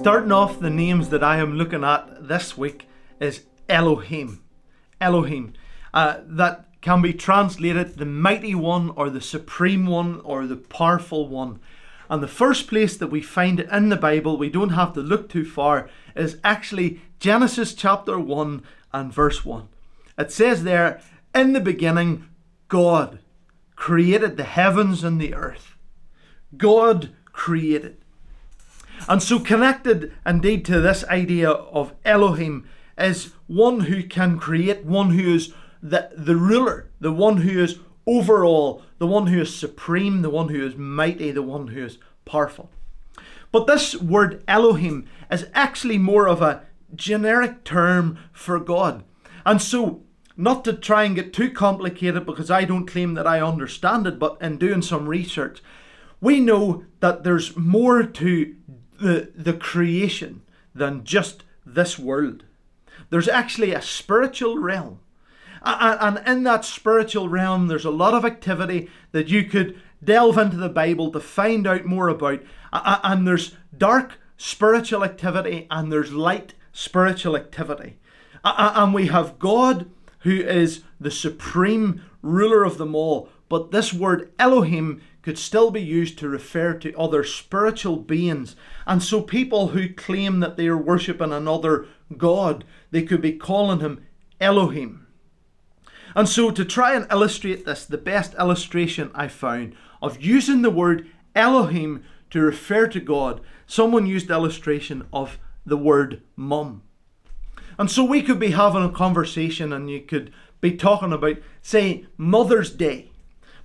Starting off, the names that I am looking at this week is Elohim. Elohim. That can be translated the mighty one, or the supreme one, or the powerful one. And the first place that we find it in the Bible, we don't have to look too far, is actually Genesis chapter 1 and verse 1. It says there, "In the beginning, God created the heavens and the earth." God created. And so connected indeed to this idea of Elohim is one who can create, one who is the ruler, the one who is overall, the one who is supreme, the one who is mighty, the one who is powerful. But this word Elohim is actually more of a generic term for God. And so, not to try and get too complicated, because I don't claim that I understand it, but in doing some research, we know that there's more to the creation than just this world. There's actually a spiritual realm. And in that spiritual realm, there's a lot of activity that you could delve into the Bible to find out more about. And there's dark spiritual activity and there's light spiritual activity. And we have God, who is the supreme ruler of them all. But this word Elohim could still be used to refer to other spiritual beings. And so people who claim that they are worshipping another God, they could be calling him Elohim. And so to try and illustrate this, the best illustration I found of using the word Elohim to refer to God, someone used the illustration of the word mum. And so we could be having a conversation and you could be talking about, say, Mother's Day.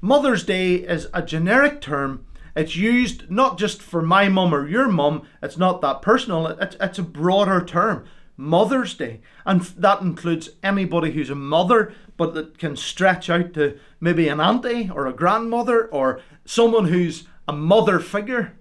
Mother's Day is a generic term. It's used not just for my mum or your mum. It's not that personal. It's a broader term. Mother's Day. And that includes anybody who's a mother, but that can stretch out to maybe an auntie or a grandmother or someone who's a mother figure.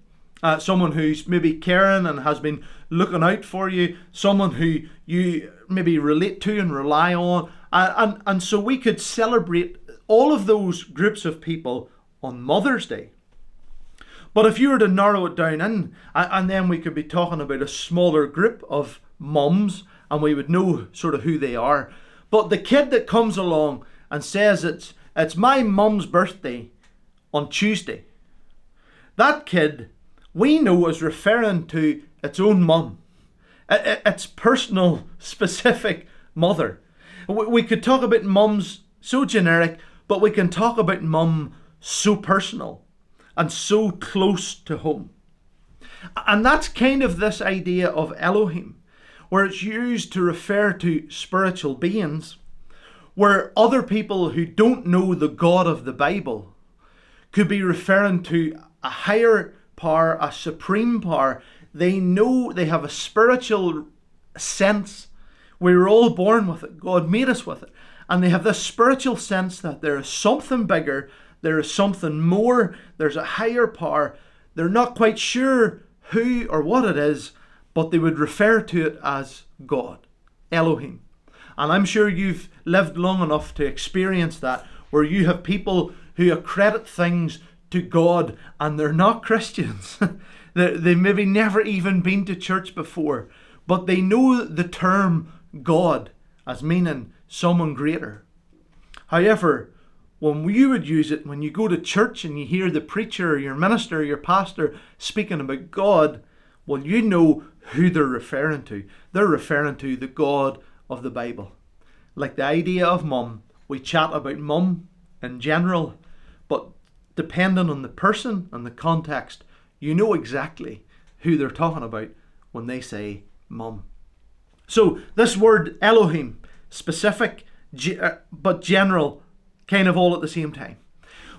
Someone who's maybe caring and has been looking out for you. Someone who you maybe relate to and rely on. And so we could celebrate all of those groups of people on Mother's Day. But if you were to narrow it down in, and then we could be talking about a smaller group of mums, and we would know sort of who they are. But the kid that comes along and says it's my mum's birthday on Tuesday, that kid we know is referring to its own mum, its personal, specific mother. We could talk about mums so generic, but we can talk about mum so personal and so close to home. And that's kind of this idea of Elohim, where it's used to refer to spiritual beings, where other people who don't know the God of the Bible could be referring to a higher power, a supreme power. They know, they have a spiritual sense. We were all born with it. God made us with it. And they have this spiritual sense that there is something bigger, there is something more, there's a higher power. They're not quite sure who or what it is, but they would refer to it as God, Elohim. And I'm sure you've lived long enough to experience that, where you have people who accredit things to God and they're not Christians. They maybe never even been to church before, but they know the term God as meaning someone greater. However, when you would use it, when you go to church and you hear the preacher or your minister or your pastor speaking about God, well, you know who they're referring to. They're referring to the God of the Bible. Like the idea of mum, we chat about mum in general, but depending on the person and the context, you know exactly who they're talking about when they say mum. So this word Elohim, specific but general, kind of all at the same time.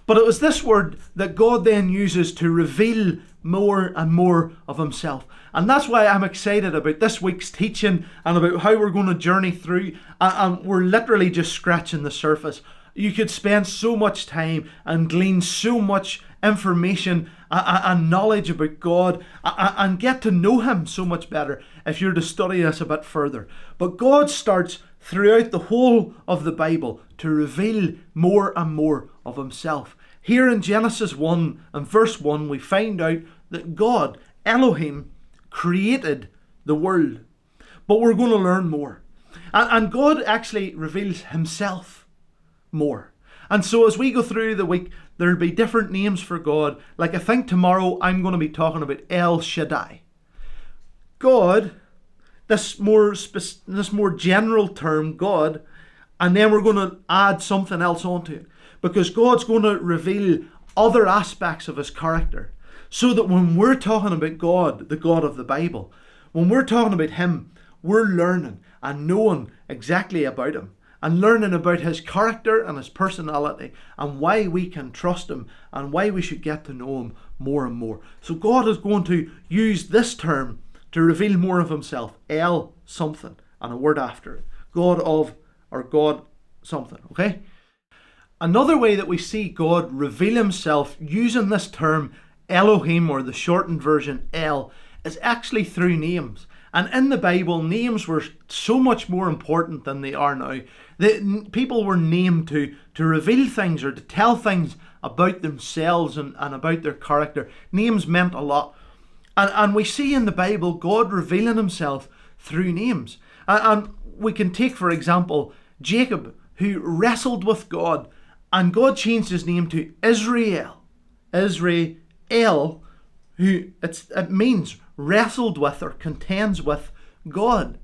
But it was this word that God then uses to reveal more and more of himself. And that's why I'm excited about this week's teaching and about how we're going to journey through. And we're literally just scratching the surface. You could spend so much time and glean so much information and knowledge about God and get to know him so much better if you're to study this a bit further. But God starts throughout the whole of the Bible to reveal more and more of himself. Here in Genesis 1 and verse 1, we find out that God, Elohim, created the world. But we're going to learn more. And God actually reveals himself more. And so as we go through the week, there'll be different names for God. Like I think tomorrow I'm going to be talking about El Shaddai. God, this more general term, God, and then we're going to add something else onto it. Because God's going to reveal other aspects of his character. So that when we're talking about God, the God of the Bible, when we're talking about him, we're learning and knowing exactly about him. And learning about his character and his personality and why we can trust him and why we should get to know him more and more. So God is going to use this term to reveal more of himself. El something and a word after it. God of or God something. Okay? Another way that we see God reveal himself using this term Elohim, or the shortened version El, is actually through names. And in the Bible, names were so much more important than they are now. People were named to reveal things or to tell things about themselves and about their character. Names meant a lot. And we see in the Bible God revealing himself through names. And we can take, for example, Jacob, who wrestled with God, and God changed his name to Israel. Israel, who it means wrestled with or contends with God.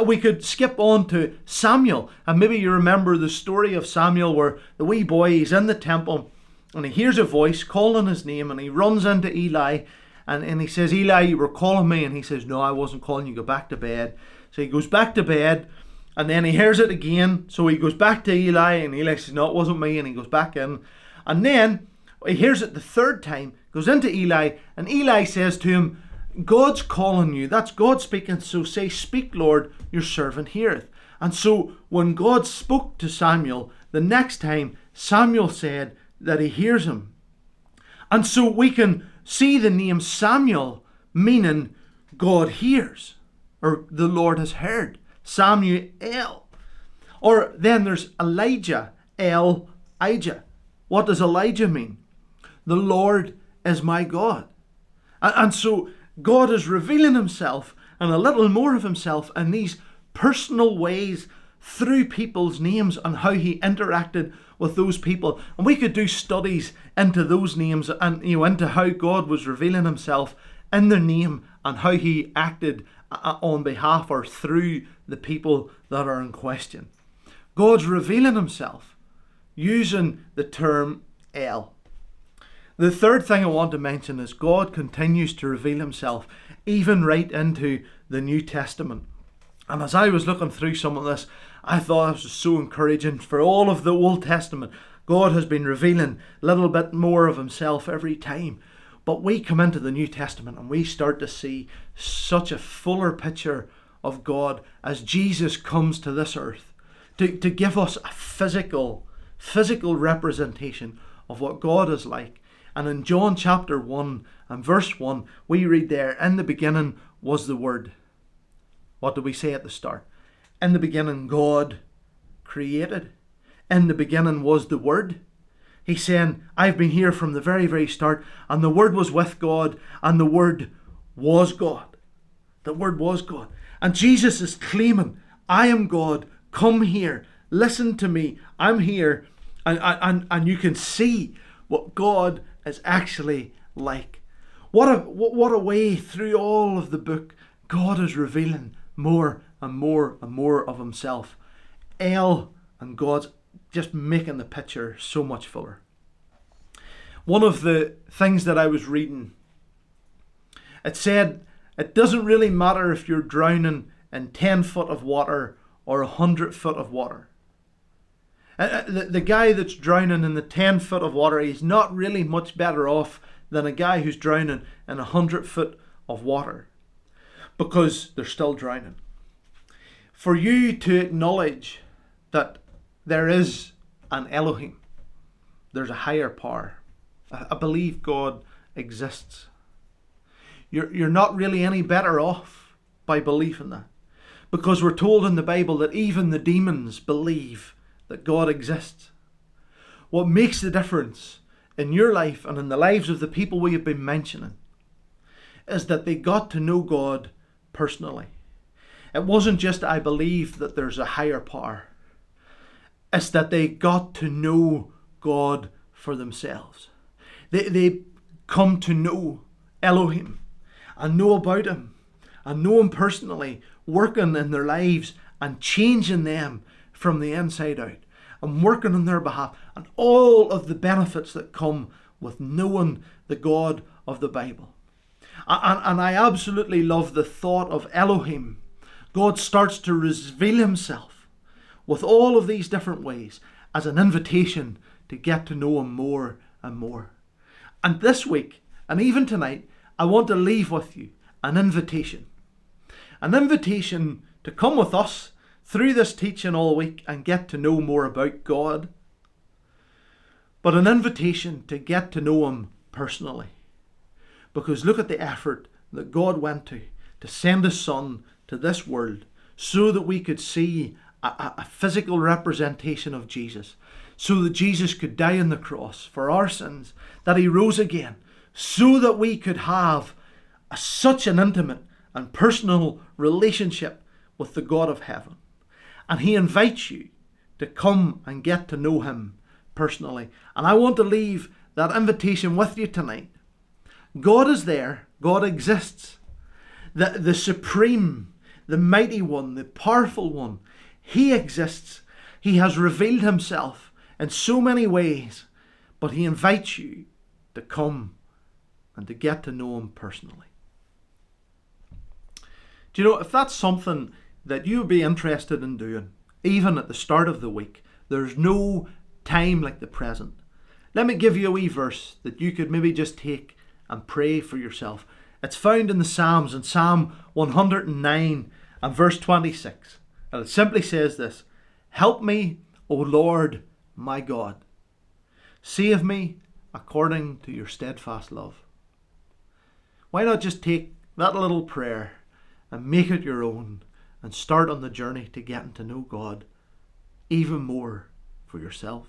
We could skip on to Samuel, and maybe you remember the story of Samuel where the wee boy, he's in the temple and he hears a voice calling his name, and he runs into Eli and he says, Eli, you were calling me. And he says, no, I wasn't calling you, go back to bed. So he goes back to bed, and then he hears it again, so he goes back to Eli, and Eli says, no, it wasn't me, and he goes back in. And then he hears it the third time, goes into Eli, and Eli says to him, God's calling you. That's God speaking. So say, speak, Lord, your servant heareth. And so when God spoke to Samuel, the next time Samuel said that he hears him. And so we can see the name Samuel meaning God hears, or the Lord has heard. Samuel. Or then there's Elijah, Elijah. What does Elijah mean? The Lord is my God. And so God is revealing himself and a little more of himself in these personal ways through people's names and how he interacted with those people. And we could do studies into those names and into how God was revealing himself in their name and how he acted on behalf or through the people that are in question. God's revealing himself using the term El. The third thing I want to mention is God continues to reveal himself even right into the New Testament. And as I was looking through some of this, I thought it was so encouraging. For all of the Old Testament, God has been revealing a little bit more of himself every time. But we come into the New Testament and we start to see such a fuller picture of God as Jesus comes to this earth to give us a physical representation of what God is like. And in John chapter 1 and verse 1, we read there, in the beginning was the Word. What did we say at the start? In the beginning, God created. In the beginning was the Word. He's saying, I've been here from the very, very start, and the Word was with God, and the Word was God. The Word was God. And Jesus is claiming, I am God, come here, listen to me, I'm here. And you can see what God is actually like. What a way through all of the book God is revealing more and more and more of himself. El and God's just making the picture so much fuller. One of the things that I was reading, it said it doesn't really matter if you're drowning in 10 foot of water or 100 foot of water. The guy that's drowning in the 10 foot of water, he's not really much better off than a guy who's drowning in 100 foot of water, because they're still drowning. For you to acknowledge that there is an Elohim, there's a higher power. I believe God exists. You're not really any better off by belief in that, because we're told in the Bible that even the demons believe that God exists. What makes the difference in your life and in the lives of the people we have been mentioning is that they got to know God personally. It wasn't just, I believe that there's a higher power. It's that they got to know God for themselves. They come to know Elohim and know about Him and know Him personally, working in their lives and changing them from the inside out and working on their behalf, and all of the benefits that come with knowing the God of the Bible. And I absolutely love the thought of Elohim. God starts to reveal Himself with all of these different ways as an invitation to get to know Him more and more. And this week, and even tonight, I want to leave with you an invitation. An invitation to come with us through this teaching all week and get to know more about God. But an invitation to get to know Him personally. Because look at the effort that God went to send His Son to this world so that we could see a physical representation of Jesus. So that Jesus could die on the cross for our sins. That He rose again. So that we could have such an intimate and personal relationship with the God of heaven. And He invites you to come and get to know Him personally. And I want to leave that invitation with you tonight. God is there. God exists. The supreme, the mighty one, the powerful one. He exists. He has revealed Himself in so many ways. But He invites you to come and to get to know Him personally. Do you know, if that's something that you would be interested in doing, even at the start of the week, there's no time like the present. Let me give you a wee verse that you could maybe just take and pray for yourself. It's found in the Psalms, in Psalm 109 and verse 26. And it simply says this: "Help me, O Lord, my God. Save me according to your steadfast love." Why not just take that little prayer and make it your own and start on the journey to getting to know God even more for yourself?